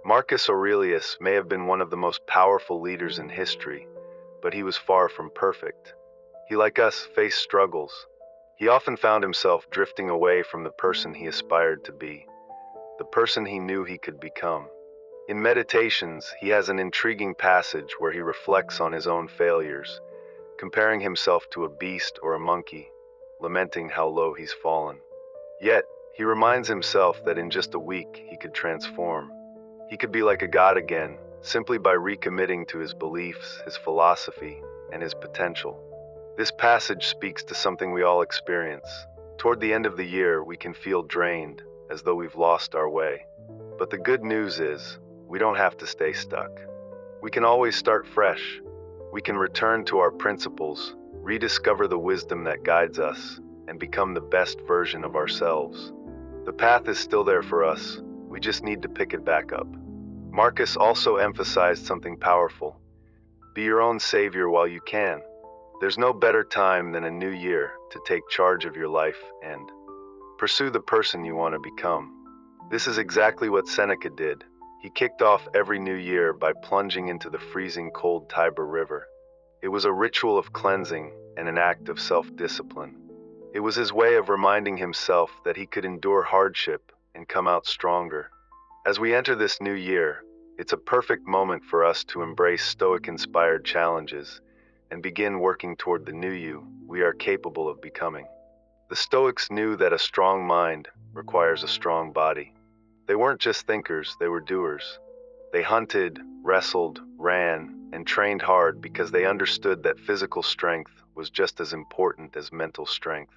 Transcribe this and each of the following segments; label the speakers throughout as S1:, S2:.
S1: Marcus Aurelius may have been one of the most powerful leaders in history, but he was far from perfect. He, like us, faced struggles. He often found himself drifting away from the person he aspired to be, the person he knew he could become. In Meditations, he has an intriguing passage where he reflects on his own failures, comparing himself to a beast or a monkey, lamenting how low he's fallen. Yet, he reminds himself that in just a week he could transform. He could be like a god again, simply by recommitting to his beliefs, his philosophy, and his potential. This passage speaks to something we all experience. Toward the end of the year, we can feel drained, as though we've lost our way. But the good news is, we don't have to stay stuck. We can always start fresh. We can return to our principles, rediscover the wisdom that guides us, and become the best version of ourselves. The path is still there for us. We just need to pick it back up. Marcus also emphasized something powerful. Be your own savior while you can. There's no better time than a new year to take charge of your life and pursue the person you want to become. This is exactly what Seneca did. He kicked off every new year by plunging into the freezing cold Tiber River. It was a ritual of cleansing and an act of self-discipline. It was his way of reminding himself that he could endure hardship and come out stronger. As we enter this new year, it's a perfect moment for us to embrace Stoic-inspired challenges and begin working toward the new you we are capable of becoming. The Stoics knew that a strong mind requires a strong body. They weren't just thinkers, they were doers. They hunted, wrestled, ran, and trained hard because they understood that physical strength was just as important as mental strength.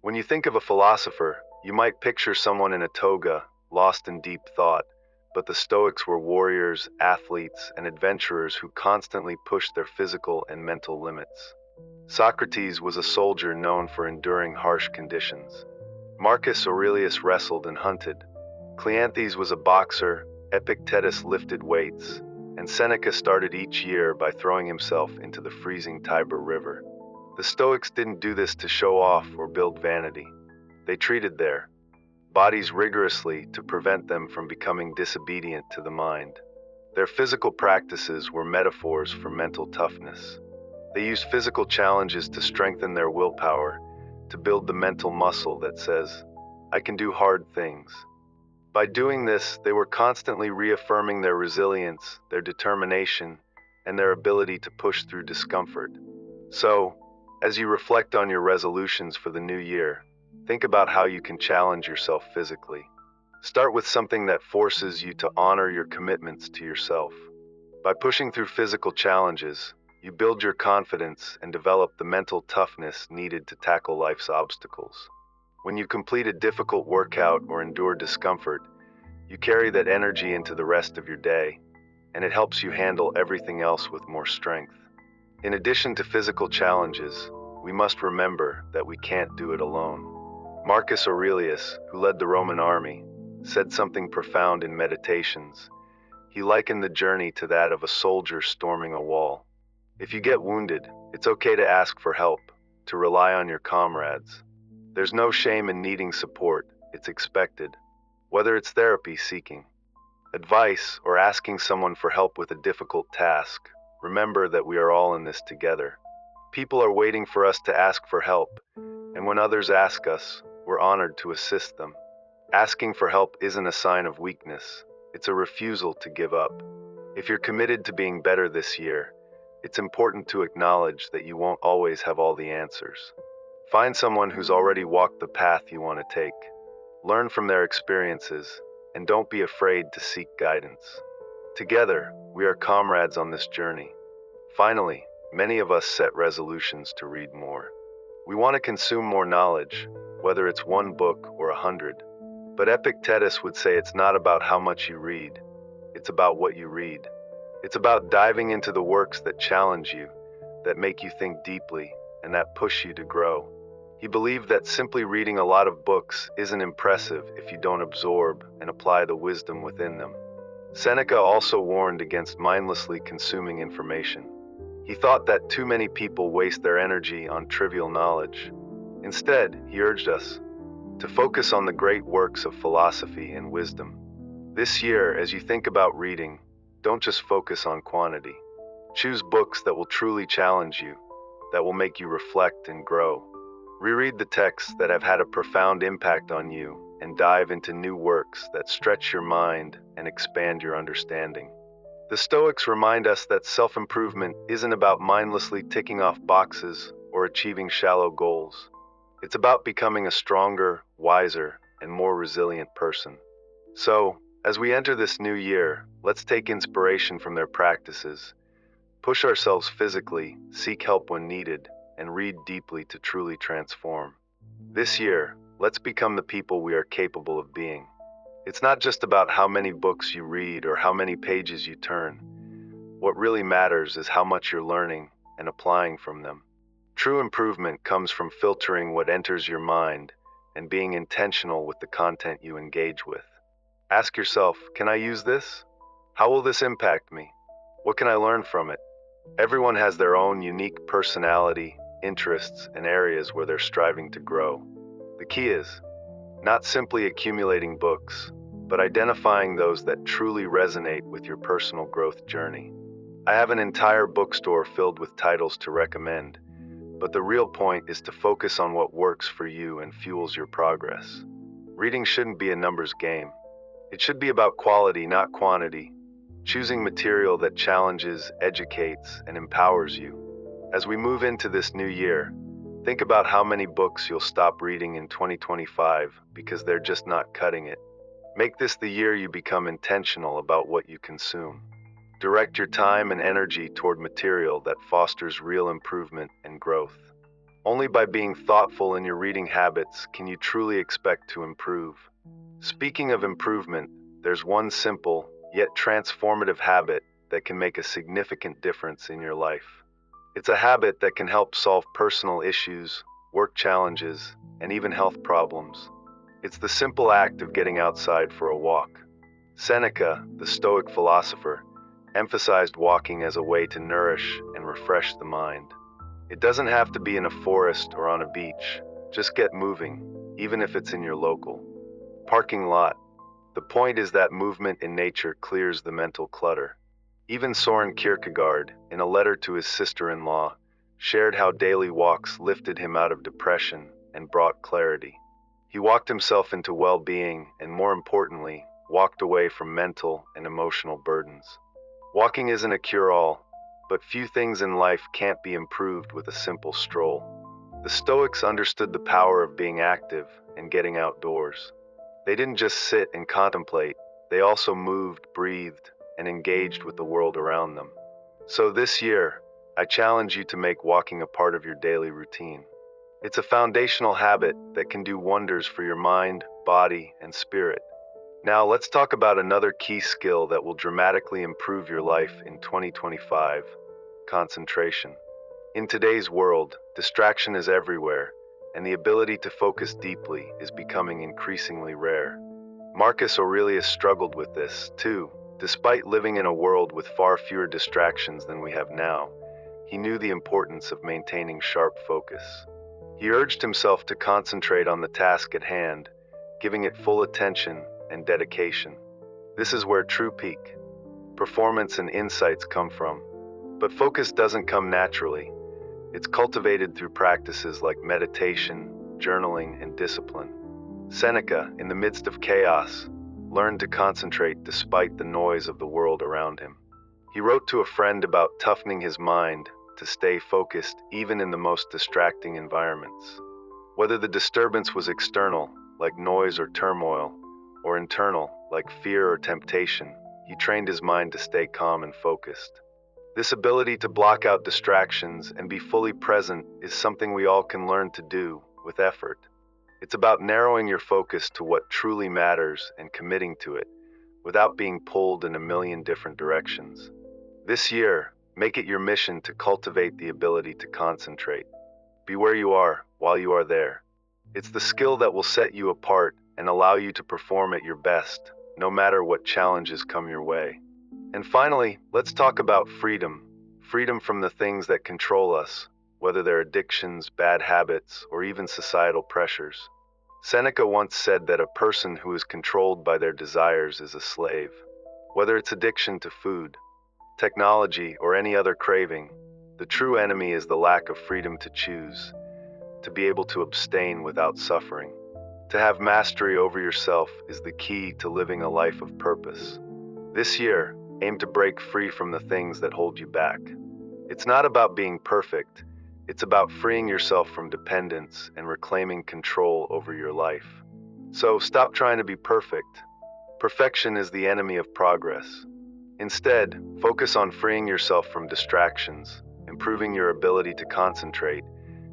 S1: When you think of a philosopher, you might picture someone in a toga, lost in deep thought, but the Stoics were warriors, athletes, and adventurers who constantly pushed their physical and mental limits. Socrates was a soldier known for enduring harsh conditions. Marcus Aurelius wrestled and hunted. Cleanthes was a boxer, Epictetus lifted weights, and Seneca started each year by throwing himself into the freezing Tiber River. The Stoics didn't do this to show off or build vanity. They treated their bodies rigorously to prevent them from becoming disobedient to the mind. Their physical practices were metaphors for mental toughness. They used physical challenges to strengthen their willpower, to build the mental muscle that says, I can do hard things. By doing this, they were constantly reaffirming their resilience, their determination, and their ability to push through discomfort. So, as you reflect on your resolutions for the new year, think about how you can challenge yourself physically. Start with something that forces you to honor your commitments to yourself. By pushing through physical challenges, you build your confidence and develop the mental toughness needed to tackle life's obstacles. When you complete a difficult workout or endure discomfort, you carry that energy into the rest of your day, and it helps you handle everything else with more strength. In addition to physical challenges, we must remember that we can't do it alone. Marcus Aurelius, who led the Roman army, said something profound in Meditations. He likened the journey to that of a soldier storming a wall. If you get wounded, it's okay to ask for help, to rely on your comrades. There's no shame in needing support, it's expected. Whether it's therapy seeking, advice, or asking someone for help with a difficult task, remember that we are all in this together. People are waiting for us to ask for help, and when others ask us, we're honored to assist them. Asking for help isn't a sign of weakness, it's a refusal to give up. If you're committed to being better this year, it's important to acknowledge that you won't always have all the answers. Find someone who's already walked the path you want to take. Learn from their experiences, and don't be afraid to seek guidance. Together, we are comrades on this journey. Finally, many of us set resolutions to read more. We want to consume more knowledge, whether it's one book or 100. But Epictetus would say it's not about how much you read, it's about what you read. It's about diving into the works that challenge you, that make you think deeply, and that push you to grow. He believed that simply reading a lot of books isn't impressive if you don't absorb and apply the wisdom within them. Seneca also warned against mindlessly consuming information. He thought that too many people waste their energy on trivial knowledge. Instead, he urged us to focus on the great works of philosophy and wisdom. This year, as you think about reading, don't just focus on quantity. Choose books that will truly challenge you, that will make you reflect and grow. Reread the texts that have had a profound impact on you and dive into new works that stretch your mind and expand your understanding. The Stoics remind us that self-improvement isn't about mindlessly ticking off boxes or achieving shallow goals. It's about becoming a stronger, wiser, and more resilient person. So, as we enter this new year, let's take inspiration from their practices, push ourselves physically, seek help when needed, and read deeply to truly transform. This year, let's become the people we are capable of being. It's not just about how many books you read or how many pages you turn. What really matters is how much you're learning and applying from them. True improvement comes from filtering what enters your mind and being intentional with the content you engage with. Ask yourself, can I use this? How will this impact me? What can I learn from it? Everyone has their own unique personality, interests, and areas where they're striving to grow. The key is not simply accumulating books, but identifying those that truly resonate with your personal growth journey. I have an entire bookstore filled with titles to recommend, but the real point is to focus on what works for you and fuels your progress. Reading shouldn't be a numbers game. It should be about quality, not quantity, choosing material that challenges, educates, and empowers you. As we move into this new year, think about how many books you'll stop reading in 2025 because they're just not cutting it. Make this the year you become intentional about what you consume. Direct your time and energy toward material that fosters real improvement and growth. Only by being thoughtful in your reading habits can you truly expect to improve. Speaking of improvement, there's one simple, yet transformative habit that can make a significant difference in your life. It's a habit that can help solve personal issues, work challenges, and even health problems. It's the simple act of getting outside for a walk. Seneca, the Stoic philosopher, emphasized walking as a way to nourish and refresh the mind. It doesn't have to be in a forest or on a beach. Just get moving, even if it's in your local parking lot. The point is that movement in nature clears the mental clutter. Even Soren Kierkegaard, in a letter to his sister-in-law, shared how daily walks lifted him out of depression and brought clarity. He walked himself into well-being and, more importantly, walked away from mental and emotional burdens. Walking isn't a cure-all, but few things in life can't be improved with a simple stroll. The Stoics understood the power of being active and getting outdoors. They didn't just sit and contemplate, they also moved, breathed, and engaged with the world around them. So this year, I challenge you to make walking a part of your daily routine. It's a foundational habit that can do wonders for your mind, body, and spirit. Now let's talk about another key skill that will dramatically improve your life in 2025: concentration. In today's world, distraction is everywhere, and the ability to focus deeply is becoming increasingly rare. Marcus Aurelius struggled with this, too. Despite living in a world with far fewer distractions than we have now, he knew the importance of maintaining sharp focus. He urged himself to concentrate on the task at hand, giving it full attention and dedication. This is where true peak performance and insights come from. But focus doesn't come naturally. It's cultivated through practices like meditation, journaling, and discipline. Seneca, in the midst of chaos, learned to concentrate despite the noise of the world around him. He wrote to a friend about toughening his mind to stay focused even in the most distracting environments. Whether the disturbance was external, like noise or turmoil, or internal, like fear or temptation, he trained his mind to stay calm and focused. This ability to block out distractions and be fully present is something we all can learn to do with effort. It's about narrowing your focus to what truly matters and committing to it, without being pulled in a million different directions. This year, make it your mission to cultivate the ability to concentrate. Be where you are while you are there. It's the skill that will set you apart and allow you to perform at your best, no matter what challenges come your way. And finally, let's talk about freedom. Freedom from the things that control us, whether they're addictions, bad habits, or even societal pressures. Seneca once said that a person who is controlled by their desires is a slave. Whether it's addiction to food, technology, or any other craving, the true enemy is the lack of freedom to choose, to be able to abstain without suffering. To have mastery over yourself is the key to living a life of purpose. This year, aim to break free from the things that hold you back. It's not about being perfect, it's about freeing yourself from dependence and reclaiming control over your life. So stop trying to be perfect. Perfection is the enemy of progress. Instead, focus on freeing yourself from distractions, improving your ability to concentrate,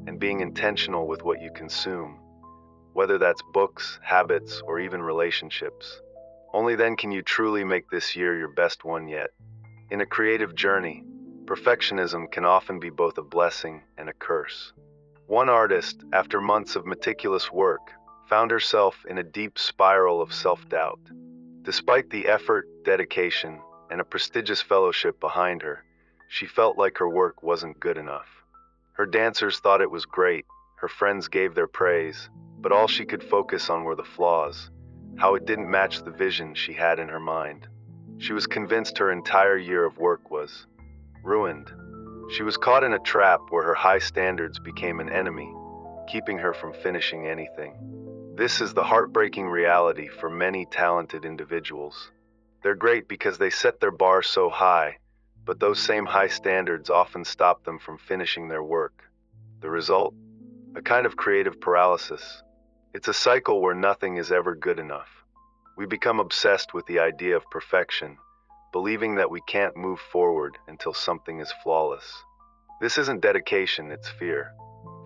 S1: and being intentional with what you consume, whether that's books, habits, or even relationships. Only then can you truly make this year your best one yet. In a creative journey, perfectionism can often be both a blessing and a curse. One artist, after months of meticulous work, found herself in a deep spiral of self-doubt. Despite the effort, dedication, and a prestigious fellowship behind her, she felt like her work wasn't good enough. Her dancers thought it was great, her friends gave their praise, but all she could focus on were the flaws, how it didn't match the vision she had in her mind. She was convinced her entire year of work was ruined. She was caught in a trap where her high standards became an enemy, keeping her from finishing anything. This is the heartbreaking reality for many talented individuals. They're great because they set their bar so high, but those same high standards often stop them from finishing their work. The result? A kind of creative paralysis. It's a cycle where nothing is ever good enough. We become obsessed with the idea of perfection, believing that we can't move forward until something is flawless. This isn't dedication, it's fear.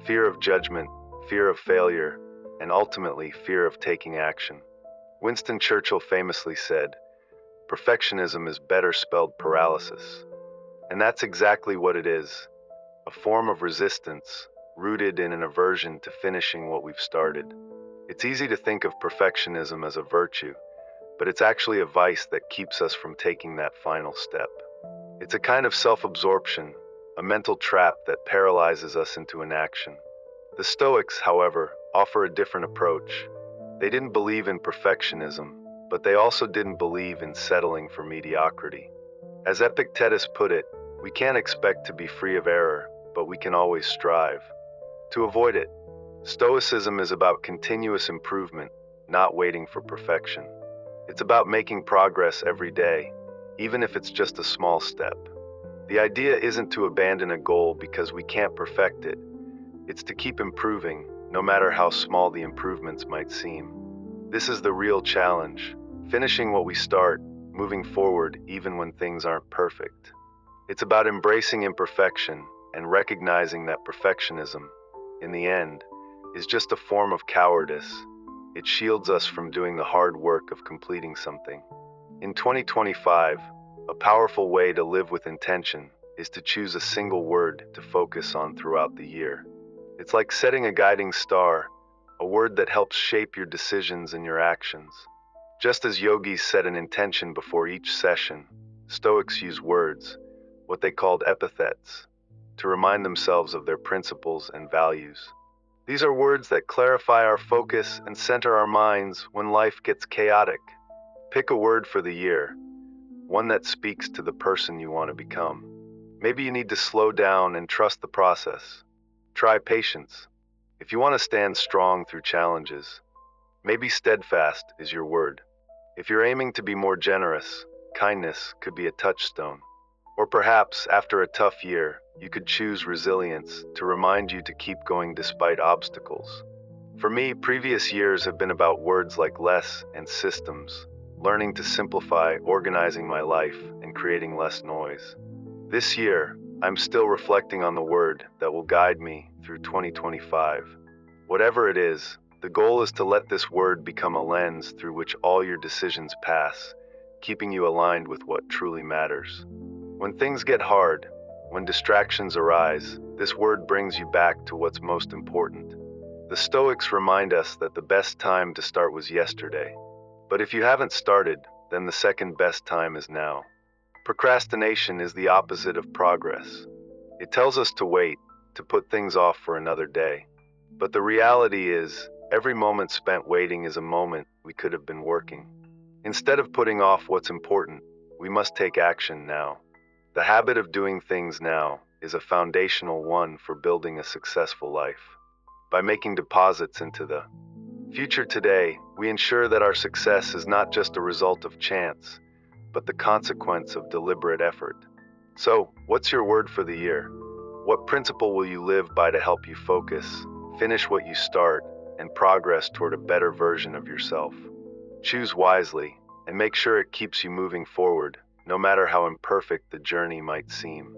S1: Fear of judgment, fear of failure, and ultimately fear of taking action. Winston Churchill famously said, "Perfectionism is better spelled paralysis." And that's exactly what it is, a form of resistance rooted in an aversion to finishing what we've started. It's easy to think of perfectionism as a virtue, but it's actually a vice that keeps us from taking that final step. It's a kind of self-absorption, a mental trap that paralyzes us into inaction. The Stoics, however, offer a different approach. They didn't believe in perfectionism, but they also didn't believe in settling for mediocrity. As Epictetus put it, we can't expect to be free of error, but we can always strive to avoid it. Stoicism is about continuous improvement, not waiting for perfection. It's about making progress every day, even if it's just a small step. The idea isn't to abandon a goal because we can't perfect it. It's to keep improving, no matter how small the improvements might seem. This is the real challenge, finishing what we start, moving forward even when things aren't perfect. It's about embracing imperfection and recognizing that perfectionism, in the end, is just a form of cowardice. It shields us from doing the hard work of completing something. In 2025, a powerful way to live with intention is to choose a single word to focus on throughout the year. It's like setting a guiding star, a word that helps shape your decisions and your actions. Just as yogis set an intention before each session, Stoics use words, what they called epithets, to remind themselves of their principles and values. These are words that clarify our focus and center our minds when life gets chaotic. Pick a word for the year, one that speaks to the person you want to become. Maybe you need to slow down and trust the process. Try patience. If you want to stand strong through challenges, maybe steadfast is your word. If you're aiming to be more generous, kindness could be a touchstone. Or perhaps, after a tough year, you could choose resilience to remind you to keep going despite obstacles. For me, previous years have been about words like less and systems, learning to simplify, organizing my life, and creating less noise. This year, I'm still reflecting on the word that will guide me through 2025. Whatever it is, the goal is to let this word become a lens through which all your decisions pass, keeping you aligned with what truly matters. When things get hard, when distractions arise, this word brings you back to what's most important. The Stoics remind us that the best time to start was yesterday. But if you haven't started, then the second best time is now. Procrastination is the opposite of progress. It tells us to wait, to put things off for another day. But the reality is, Every moment spent waiting is a moment we could have been working. Instead of putting off what's important, we must take action now. The habit of doing things now is a foundational one for building a successful life. By making deposits into the future today, we ensure that our success is not just a result of chance, but the consequence of deliberate effort. So, what's your word for the year? What principle will you live by to help you focus, finish what you start, and progress toward a better version of yourself? Choose wisely, and make sure it keeps you moving forward, no matter how imperfect the journey might seem.